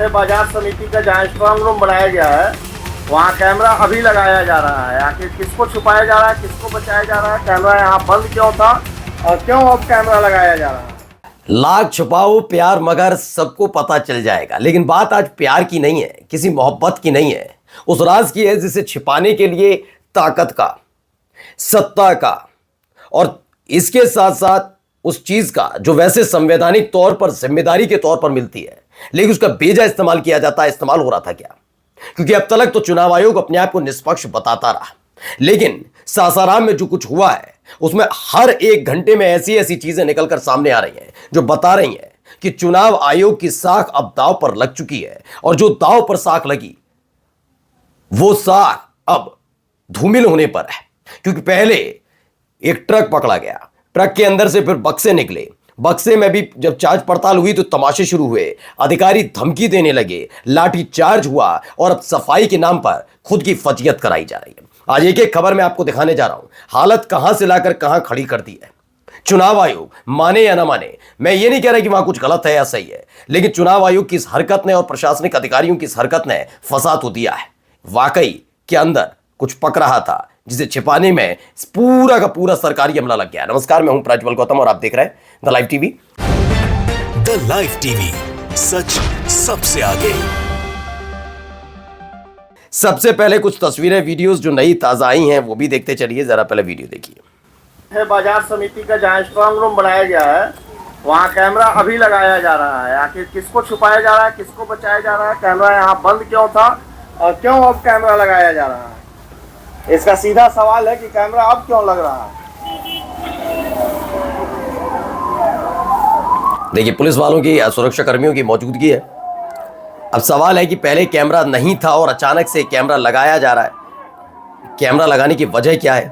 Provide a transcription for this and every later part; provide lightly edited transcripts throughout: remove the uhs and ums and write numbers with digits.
बाजार समिति का जहाँ स्ट्रांग रूम बनाया गया है वहाँ कैमरा अभी लगाया जा रहा है। आखिर किसको छुपाया जा रहा है, किसको बचाया जा रहा है, कैमरा यहाँ बंद क्यों था और क्यों अब कैमरा लगाया जा रहा है। लाख छुपाओ प्यार मगर सबको पता चल जाएगा। लेकिन बात आज प्यार की नहीं है, किसी मोहब्बत की नहीं है, उस राज की है जिसे छिपाने के लिए ताकत का, सत्ता का और इसके साथ साथ उस चीज का जो वैसे संवैधानिक तौर पर जिम्मेदारी के तौर पर मिलती है, लेकिन उसका बेजा इस्तेमाल किया जाता है। इस्तेमाल हो रहा था क्या? क्योंकि अब तक तो चुनाव आयोग अपने आप को निष्पक्ष बताता रहा, लेकिन सासाराम में जो कुछ हुआ है उसमें हर एक घंटे में ऐसी ऐसी चीजें निकलकर सामने आ रही हैं जो बता रही हैं कि चुनाव आयोग की साख अब दांव पर लग चुकी है। और जो दांव पर साख लगी वो साख अब धूमिल होने पर है। क्योंकि पहले एक ट्रक पकड़ा गया, ट्रक के अंदर से फिर बक्से निकले, बक्से में भी जब जांच पड़ताल हुई तो तमाशे शुरू हुए, अधिकारी धमकी देने लगे, लाठी चार्ज हुआ और अब सफाई के नाम पर खुद की फजीयत कराई जा रही है। आज एक एक खबर मैं आपको दिखाने जा रहा हूं, हालत कहां से लाकर कहां खड़ी कर दी है। चुनाव आयोग माने या ना माने, मैं ये नहीं कह रहा कि वहां कुछ गलत है या सही है, लेकिन चुनाव आयोग की इस हरकत ने और प्रशासनिक अधिकारियों की इस हरकत ने फंसा तो दिया है। वाकई के अंदर कुछ पक रहा था जिसे छिपाने में पूरा का पूरा सरकारी अमला लग गया। नमस्कार, मैं हूं प्रज्वल गौतम और आप देख रहे हैं the live TV. The live TV, सच सबसे आगे। सबसे पहले कुछ तस्वीरें, वीडियोस जो नई ताजा आई हैं वो भी देखते चलिए। जरा पहले वीडियो देखिए। बाजार समिति का जहाँ स्ट्रांग रूम बनाया गया है वहाँ कैमरा अभी लगाया जा रहा है। आखिर किसको छुपाया जा रहा है, किसको बचाया जा रहा है, कैमरा यहाँ बंद क्यों था और क्यों अब कैमरा लगाया जा रहा है। इसका सीधा सवाल है कि कैमरा अब क्यों लग रहा है। देखिए, पुलिस वालों की, सुरक्षा कर्मियों की मौजूदगी है। अब सवाल है कि पहले कैमरा नहीं था और अचानक से कैमरा लगाया जा रहा है। कैमरा लगाने की वजह क्या है?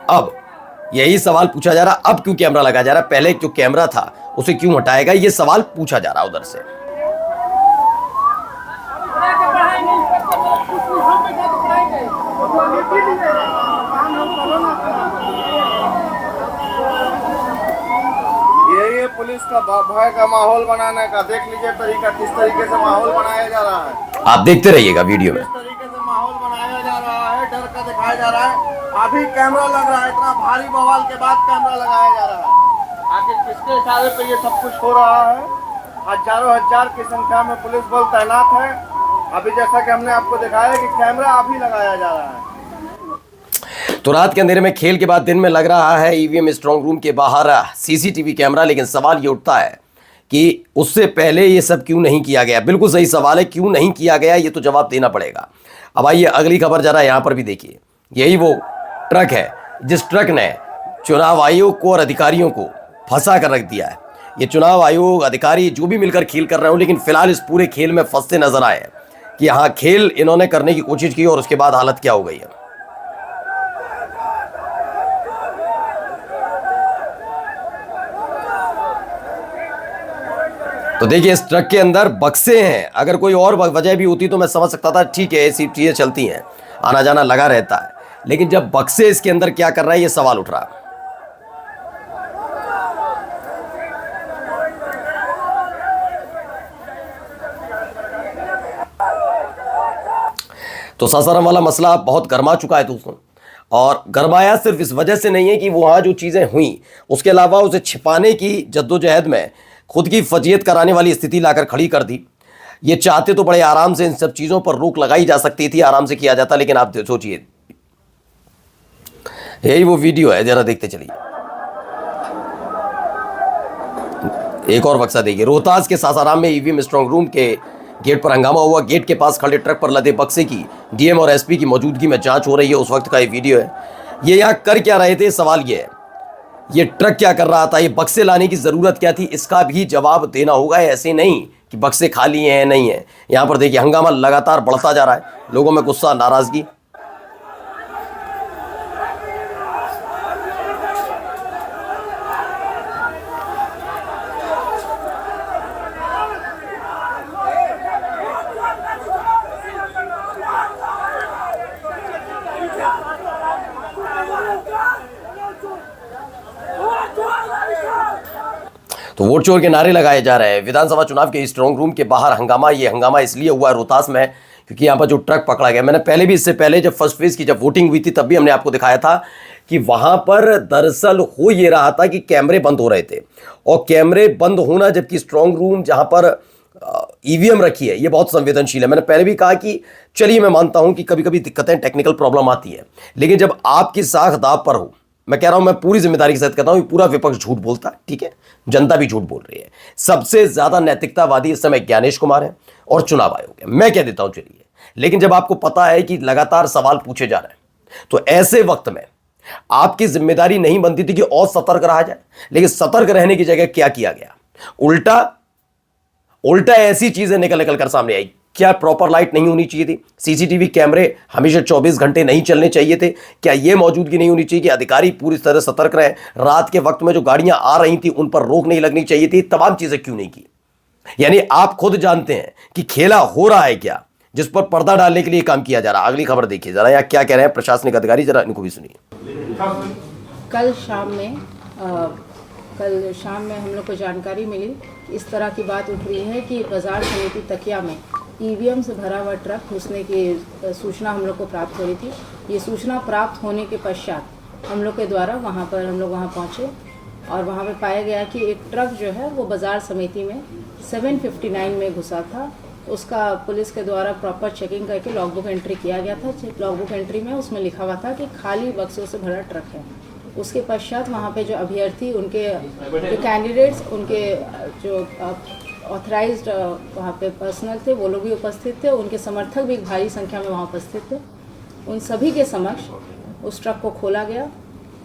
अब यही सवाल पूछा जा रहा है, अब क्यों कैमरा लगाया जा रहा है, पहले जो कैमरा था उसे क्यों हटाएगा, ये सवाल पूछा जा रहा है उधर से। ये पुलिस का भय का माहौल बनाने का देख लीजिए तरीका, किस तरीके से माहौल बनाया जा रहा है। आप देखते रहिएगा वीडियो में। किस तरीके से माहौल बनाया जा रहा है, डर का दिखाया जा रहा है। अभी कैमरा लग रहा है, इतना भारी बवाल के बाद कैमरा लगाया जा रहा है। आखिर किसके इशारे पे ये सब कुछ हो रहा है। हजारों हजार की संख्या में पुलिस बल तैनात है। अभी जैसा कि हमने आपको दिखाया कि कैमरा अभी लगाया जा रहा है। तो रात के अंधेरे में खेल के बाद दिन में लग रहा है ईवीएम स्ट्रांग रूम के बाहर सीसीटीवी कैमरा। लेकिन सवाल ये उठता है कि उससे पहले ये सब क्यों नहीं किया गया। बिल्कुल सही सवाल है, क्यों नहीं किया गया, ये तो जवाब देना पड़ेगा। अब आइए अगली खबर जरा यहां पर भी देखिए। यही वो ट्रक है जिस ट्रक ने चुनाव आयोग को और अधिकारियों को फंसा कर रख दिया है। ये चुनाव आयोग, अधिकारी जो भी मिलकर खेल कर रहे हो, लेकिन फिलहाल इस पूरे खेल में फंसते नजर आए कि हाँ, खेल इन्होंने करने की कोशिश की और उसके बाद हालत क्या हो गई है। तो देखिए, इस ट्रक के अंदर बक्से हैं। अगर कोई और वजह भी होती तो मैं समझ सकता था, ठीक है, ऐसी चीजें चलती हैं, आना जाना लगा रहता है। लेकिन जब बक्से इसके अंदर क्या कर रहा है, ये सवाल उठ रहा है। तो सासाराम वाला मसला बहुत गर्मा चुका है दोस्तों। और गरमाया सिर्फ इस वजह से नहीं है कि वहां जो चीजें हुई, उसके अलावा उसे छिपाने की जद्दोजहद में खुद की फजीयत कराने वाली स्थिति लाकर खड़ी कर दी। ये चाहते तो बड़े आराम से इन सब चीजों पर रोक लगाई जा सकती थी, आराम से किया जाता। लेकिन आप सोचिए, यही वो वीडियो है, जरा देखते चलिए। एक और बक्सा देखिए। रोहतास के सासाराम में ईवीएम स्ट्रांग रूम के गेट पर हंगामा हुआ। गेट के पास खड़े ट्रक पर लदे बक्से की डीएम और एसपी की मौजूदगी में जांच हो रही है। उस वक्त का ये वीडियो है। ये यहाँ कर क्या रहे थे, सवाल ये है। ये ट्रक क्या कर रहा था, ये बक्से लाने की जरूरत क्या थी, इसका भी जवाब देना होगा। ऐसे नहीं कि बक्से खाली हैं, नहीं है। यहां पर देखिए, हंगामा लगातार बढ़ता जा रहा है, लोगों में गुस्सा, नाराजगी। तो तो वोट चोर के नारे लगाए जा रहे हैं। विधानसभा चुनाव के स्ट्रांग रूम के बाहर हंगामा, ये हंगामा इसलिए हुआ रोहतास में क्योंकि यहाँ पर जो ट्रक पकड़ा गया, मैंने पहले भी, इससे पहले जब फर्स्ट फेज की जब वोटिंग हुई थी तब भी हमने आपको दिखाया था कि वहां पर दरअसल हो ये रहा था कि कैमरे बंद हो रहे थे, और कैमरे बंद होना, जबकि स्ट्रांग रूम जहां पर ईवीएम रखी है ये बहुत संवेदनशील है। मैंने पहले भी कहा कि चलिए मैं मानता हूं कि कभी कभी दिक्कतें, टेक्निकल प्रॉब्लम आती है, लेकिन जब आपकी साख दाव पर हो, मैं कह रहा हूं, मैं पूरी जिम्मेदारी के साथ कहता हूं, पूरा विपक्ष झूठ बोलता है, ठीक है, जनता भी झूठ बोल रही है। सबसे ज्यादा नैतिकतावादी इस समय ज्ञानेश कुमार है और चुनाव आयोग है, मैं कह देता हूं चलिए। लेकिन जब आपको पता है कि लगातार सवाल पूछे जा रहे हैं तो ऐसे वक्त में आपकी जिम्मेदारी नहीं बनती थी कि और सतर्क रहा जाए, लेकिन सतर्क रहने की जगह क्या किया गया, उल्टा ऐसी चीजें निकल कर सामने आई। क्या प्रॉपर लाइट नहीं होनी चाहिए थी? सीसीटीवी कैमरे हमेशा 24 घंटे नहीं चलने चाहिए थे? क्या यह मौजूदगी नहीं होनी चाहिए कि अधिकारी पूरी तरह सतर्क रहे? रात के वक्त में जो गाड़ियां आ रही थी उन पर रोक नहीं लगनी चाहिए थी? तमाम चीजें क्यों नहीं की? यानी आप खुद जानते हैं कि खेला हो रहा है क्या, जिस पर पर्दा डालने के लिए काम किया जा रहा है। अगली खबर देखिए जरा, यहाँ क्या कह रहे हैं प्रशासनिक अधिकारी, जरा इनको भी सुनिए। कल शाम में हम लोग को जानकारी मिली, इस तरह की बात उठ रही है कि बाजार समिति तकिया में ईवीएम से भरा हुआ ट्रक घुसने की सूचना हम लोग को प्राप्त हो रही थी। ये सूचना प्राप्त होने के पश्चात हम लोग के द्वारा हम लोग वहाँ पहुँचे और वहाँ पे पाया गया कि एक ट्रक जो है वो बाजार समिति में 759 में घुसा था। उसका पुलिस के द्वारा प्रॉपर चेकिंग करके लॉगबुक एंट्री किया गया था। लॉगबुक एंट्री में उसमें लिखा हुआ था कि खाली बक्सों से भरा ट्रक है। उसके पश्चात वहाँ पे जो अभ्यर्थी, उनके जो कैंडिडेट्स, उनके जो ऑथराइज्ड वहाँ पे पर्सनल थे, वो लोग भी उपस्थित थे। उनके समर्थक भी भारी संख्या में वहाँ उपस्थित थे। उन सभी के समक्ष उस ट्रक को खोला गया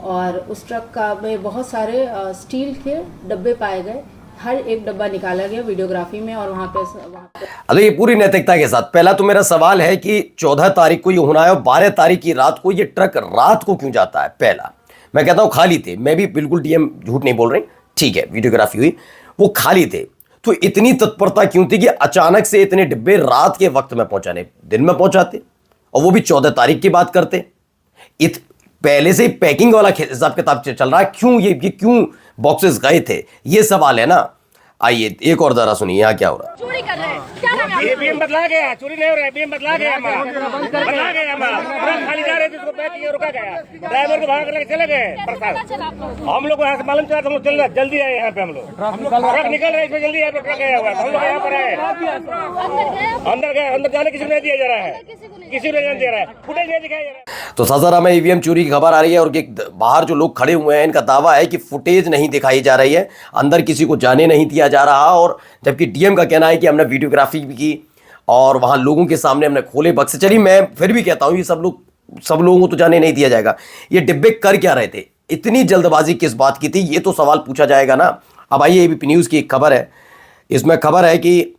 और उस ट्रक का में बहुत सारे स्टील के डब्बे पाए गए। हर एक डब्बा निकाला गया वीडियोग्राफी में और वहाँ पे अरे ये पूरी नैतिकता के साथ। पहला तो मेरा सवाल है कि 14 तारीख को ये होना है और 12 तारीख की रात को ये ट्रक रात को क्यों जाता है? पहला मैं कहता हूं खाली थे, मैं भी बिल्कुल डीएम झूठ नहीं बोल रहे, ठीक है, वीडियोग्राफी हुई, वो खाली थे, तो इतनी तत्परता क्यों थी कि अचानक से इतने डिब्बे रात के वक्त में पहुंचाने, दिन में पहुंचाते, और वो भी 14 तारीख की बात करते। पहले से ही पैकिंग वाला हिसाब किताब चल रहा है, क्यों ये क्यों बॉक्सेस गए थे, ये सवाल है ना। आइए एक और जरा सुनिए यहाँ क्या हो रहा है। चोरी कर रहे हैं, क्या नाम है? बीएम बदला गया, चोरी नहीं हो रहा है, बीएम बदला गया, बदला गया, ट्रक खाली जा रहे थे, उसको पैक किया, रुका गया, ड्राइवर को भागा कर लेके चले गए। हम लोग यहाँ से मालूम चला, हम लोग चल रहे, जल्दी आए यहाँ पे, हम लोग ट्रक निकल रहे, इसमें जल्दी यहाँ पे ट्रक गया हुआ, हम लोग यहाँ पर आए, अंदर गए, अंदर जाने किसी को नहीं दिया जा रहा है, किसी को नहीं दिया रहा है, फुटेज नहीं दिखाया जा रहा है। तो सासाराम में ईवीएम चोरी की खबर आ रही है और बाहर जो लोग खड़े हुए हैं इनका दावा है कि फुटेज नहीं दिखाई जा रही है, अंदर किसी को जाने नहीं दिया जा रहा, और जबकि डीएम का कहना है कि हमने वीडियोग्राफी भी की और वहां लोगों के सामने हमने खोले बक्स। चलिए मैं फिर भी कहता हूं ये सब लोगों को तो जाने नहीं दिया जाएगा। ये डिब्बे कर क्या रहे थे, इतनी जल्दबाजी किस बात की थी, ये तो सवाल पूछा जाएगा ना। अब आइए एबीपी न्यूज की एक खबर है, इसमें खबर है कि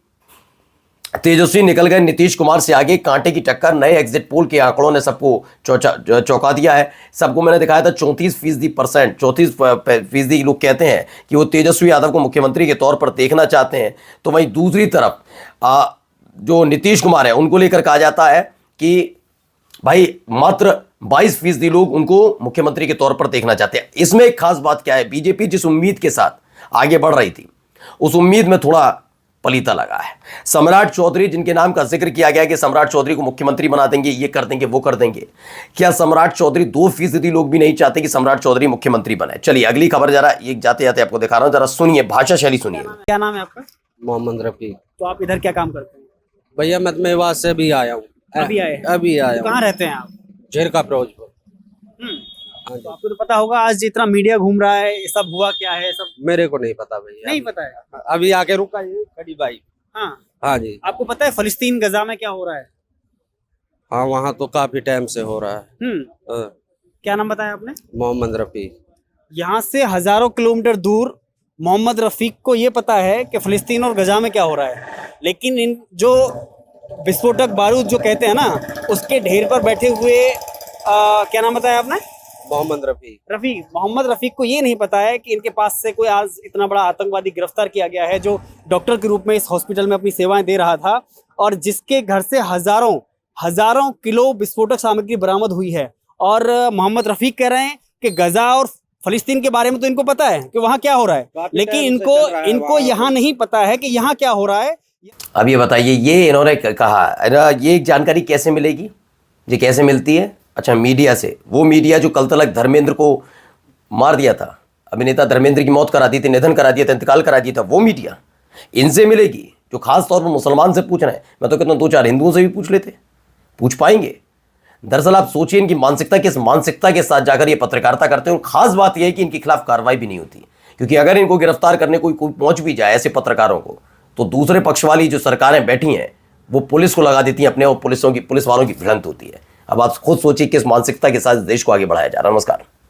तेजस्वी निकल गए नीतीश कुमार से आगे, कांटे की टक्कर, नए एग्जिट पोल के आंकड़ों ने सबको चौंका दिया है। सबको मैंने दिखाया था 34% लोग कहते हैं कि वो तेजस्वी यादव को मुख्यमंत्री के तौर पर देखना चाहते हैं। तो वहीं दूसरी तरफ जो नीतीश कुमार है उनको लेकर कहा जाता है कि भाई मात्र 22% लोग उनको मुख्यमंत्री के तौर पर देखना चाहते हैं। इसमें एक खास बात क्या है, बीजेपी जिस उम्मीद के साथ आगे बढ़ रही थी उस उम्मीद में थोड़ा पलीता लगा है। सम्राट चौधरी, जिनके नाम का जिक्र किया गया कि सम्राट चौधरी को मुख्यमंत्री बना देंगे, ये कर देंगे, वो कर देंगे, क्या सम्राट चौधरी 2% लोग भी नहीं चाहते कि सम्राट चौधरी मुख्यमंत्री बने? चलिए अगली खबर जरा ये जाते जाते आपको दिखा रहा हूं, जरा सुनिए, भाषा शैली सुनिए। क्या नाम है आपका? मोहम्मद रफी। तो आप इधर क्या काम करते हैं? भैया मैं मेवात से भी आया हूँ, अभी आए? अभी आया कहाँ रहते हैं आप? झिरका फिरोजपुर। तो आपको तो पता होगा आज जितना मीडिया घूम रहा है, ये सब हुआ क्या है, सब मेरे को नहीं पता भैया, नहीं पता है। अभी आके रुका ये खड़ी बाइक। हाँ हाँ जी। आपको पता है फलस्तीन गजा में क्या हो रहा है? हाँ वहाँ तो काफी टाइम से हो रहा है। हाँ। क्या नाम बताया आपने? मोहम्मद रफी। यहाँ से हजारों किलोमीटर दूर मोहम्मद रफीक को ये पता है कि फलस्तीन और गजा में क्या हो रहा है, लेकिन इन जो विस्फोटक बारूद जो कहते हैं ना, उसके ढेर पर बैठे हुए क्या नाम बताया आपने? मोहम्मद रफी। मोहम्मद रफीक को ये नहीं पता है कि इनके पास से कोई आज इतना बड़ा आतंकवादी गिरफ्तार किया गया है जो डॉक्टर के रूप में इस हॉस्पिटल में अपनी सेवाएं दे रहा था और जिसके घर से हजारों किलो विस्फोटक सामग्री बरामद हुई है। और मोहम्मद रफीक कह रहे हैं कि गजा और फलस्तीन के बारे में तो इनको पता है कि वहाँ क्या हो रहा है, लेकिन इनको यहाँ नहीं पता है कि यहाँ क्या हो रहा है। अब ये बताइए, ये इन्होंने कहा है, ये जानकारी कैसे मिलेगी, ये कैसे मिलती है? अच्छा, मीडिया से। वो मीडिया जो कल तक धर्मेंद्र को मार दिया था, अभिनेता धर्मेंद्र की मौत करा दी थी, निधन करा दिया था, इंतकाल करा दिया था, वो मीडिया इनसे मिलेगी जो खास तौर पर मुसलमान से पूछ रहे हैं। मैं तो कहता हूँ 2-4 हिंदुओं से भी पूछ लेते, पूछ पाएंगे। दरअसल आप सोचिए इनकी मानसिकता, किस मानसिकता के साथ जाकर ये पत्रकारिता करते हैं। और खास बात यह है कि इनके खिलाफ कार्रवाई भी नहीं होती, क्योंकि अगर इनको गिरफ्तार करने कोई पहुंच भी जाए ऐसे पत्रकारों को, तो दूसरे पक्ष वाली जो सरकारें बैठी हैं वो पुलिस को लगा देती हैं अपने, और पुलिस वालों की भिड़ंत होती है। अब आप खुद सोचिए किस मानसिकता के साथ देश को आगे बढ़ाया जा रहा है। नमस्कार।